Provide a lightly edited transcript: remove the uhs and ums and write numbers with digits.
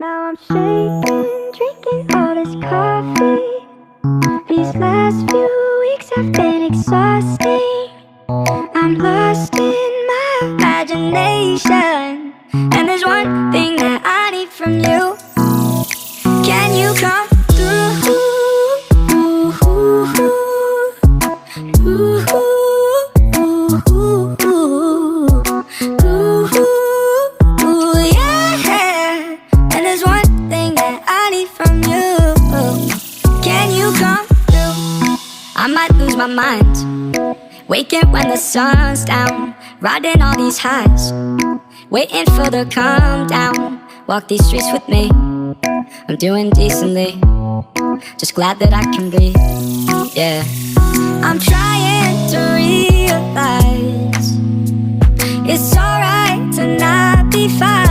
Now I'm shaking, drinking all this coffee. These last few weeks have been exhausting. I'm lost in my imagination, and there's one thing that I need from you. Can you come through? Yeah. And there's one thing that I need from you. Can you come through? I might lose my mind, waking when the sun's down, riding all these highs, waiting for the calm down. Walk these streets with me, I'm doing decently, just glad that I can breathe. Yeah, I'm trying to realize it's alright to not be fine.